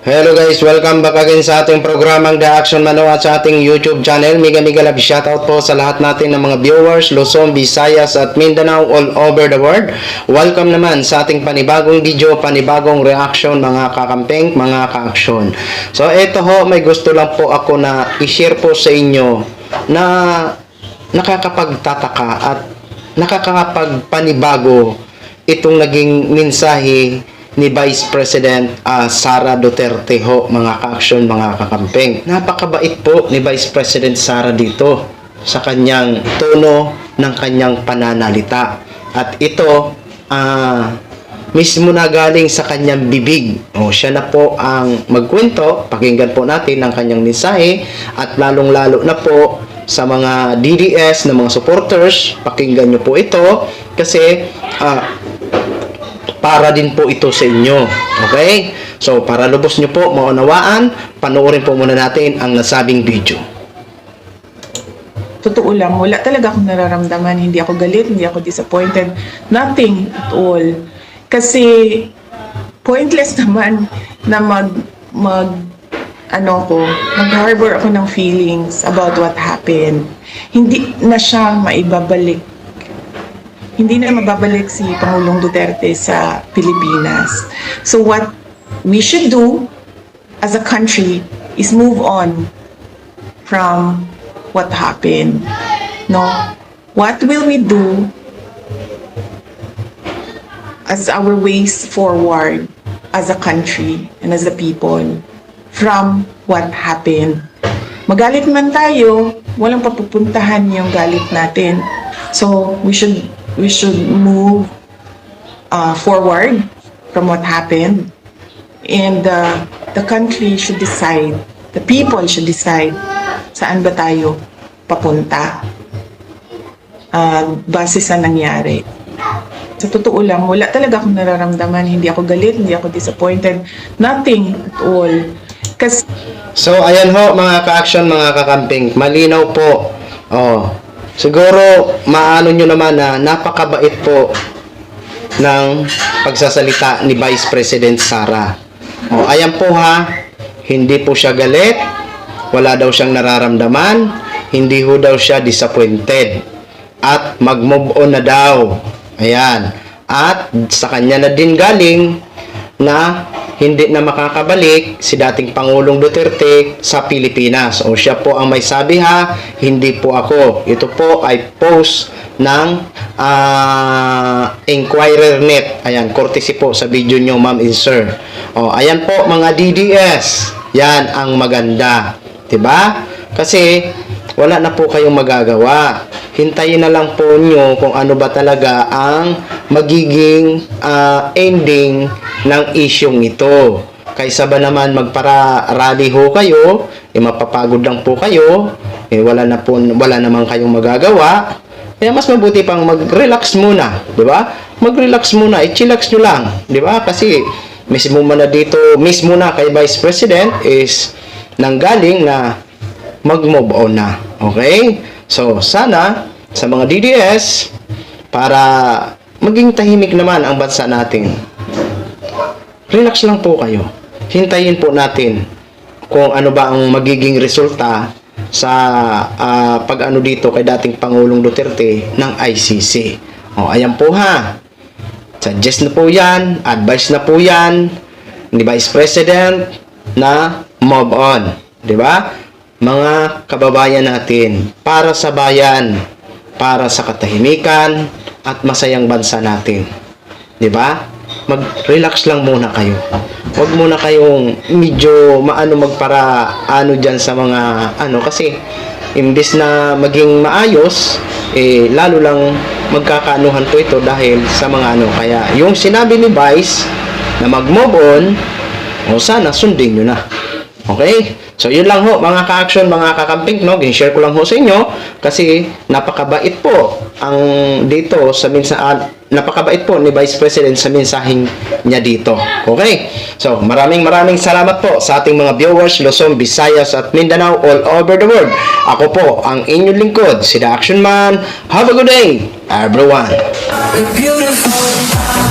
Hello guys, welcome back again sa ating programang The Action Mano at sa ating YouTube channel. Mega love shoutout po sa lahat natin ng mga viewers, Luzon, Visayas at Mindanao all over the world. Welcome naman sa ating panibagong video, panibagong reaction mga kakampeng, mga ka-action. So ito ho, may gusto lang po ako na i-share po sa inyo na nakakapagtataka at nakakapagpanibago itong naging mensahe ni Vice President Sara Duterte ho, mga ka-action, mga kakampeng. Napakabait po ni Vice President Sara dito sa kanyang tono ng kanyang pananalita. At ito mismo na galing sa kanyang bibig. Siya na po ang magkwento. Pakinggan po natin ang kanyang mensahe at lalong-lalo na po sa mga DDS na mga supporters, pakinggan nyo po ito kasi para din po ito sa inyo. Okay? So, para lubos nyo po maunawaan, panoorin po muna natin ang nasabing video. Totoo lang, wala talaga akong nararamdaman. Hindi ako galit, hindi ako disappointed. Nothing at all. Kasi, pointless naman na mag-harbor ako ng feelings about what happened. Hindi na siya maibabalik. Hindi na mababalik si Pangulong Duterte sa Pilipinas. So what we should do as a country is move on from what happened. No? What will we do as our ways forward as a country and as a people from what happened? Magalit man tayo, walang papupuntahan yung galit natin. So we should move forward from what happened, and the country should decide, the people should decide saan ba tayo papunta base sa nangyari. Sa totoo lang, wala talaga akong nararamdaman. Hindi ako galit, hindi ako disappointed, nothing at all. Kasi So, ayan ho mga ka-action, mga kakamping, malinaw po. Siguro, maano nyo naman na napakabait po ng pagsasalita ni Vice President Sara. Ayan po ha, hindi po siya galit, wala daw siyang nararamdaman, hindi ho daw siya disappointed, at mag-move on na daw. Ayan. At sa kanya na din galing na hindi na makakabalik si dating Pangulong Duterte sa Pilipinas. Siya po ang may sabi ha, hindi po ako. Ito po ay post ng Inquirer Net. Ayan, courtesy po sa video nyo, ma'am and sir. Ayan po mga DDS. Yan ang maganda. Diba? Kasi wala na po kayong magagawa. Hintayin na lang po nyo kung ano ba talaga ang magiging ending ng isyong ito. Kaysa ba naman magpara-rally ho kayo, mapapagod lang po kayo, wala naman kayong magagawa. Kaya mas mabuti pang mag-relax muna, 'di ba? Mag-relax muna, i-chillax nyo lang, 'di ba? Kasi mismo na kay Vice President is nanggaling na mag-move on na. Okay? So, sana sa mga DDS para maging tahimik naman ang bansa natin. Relax lang po kayo. Hintayin po natin kung ano ba ang magiging resulta sa pag-ano dito kay dating Pangulong Duterte ng ICC. Ayan po ha. Suggest na po yan, advice na po yan ni Vice President na move on. 'Di ba? Mga kababayan natin, para sa bayan, para sa katahimikan at masayang bansa natin. 'Di ba? Mag-relax lang muna kayo. Huwag muna kayong medyo magpara diyan sa mga kasi imbis na maging maayos, lalo lang magkakaanuhan po ito dahil sa mga kaya yung sinabi ni Vice na mag-move on, sana sundin nyo na. Okay? So, yun lang ho, mga ka-action, mga kakamping, gin-share ko lang ho sa inyo kasi napakabait po ang dito sa napakabait po ni Vice President sa mensaheng niya dito. Okay? So, maraming salamat po sa ating mga viewers, Luzon, Visayas at Mindanao all over the world. Ako po ang inyong lingkod, si The Action Man. Have a good day, everyone. Beautiful.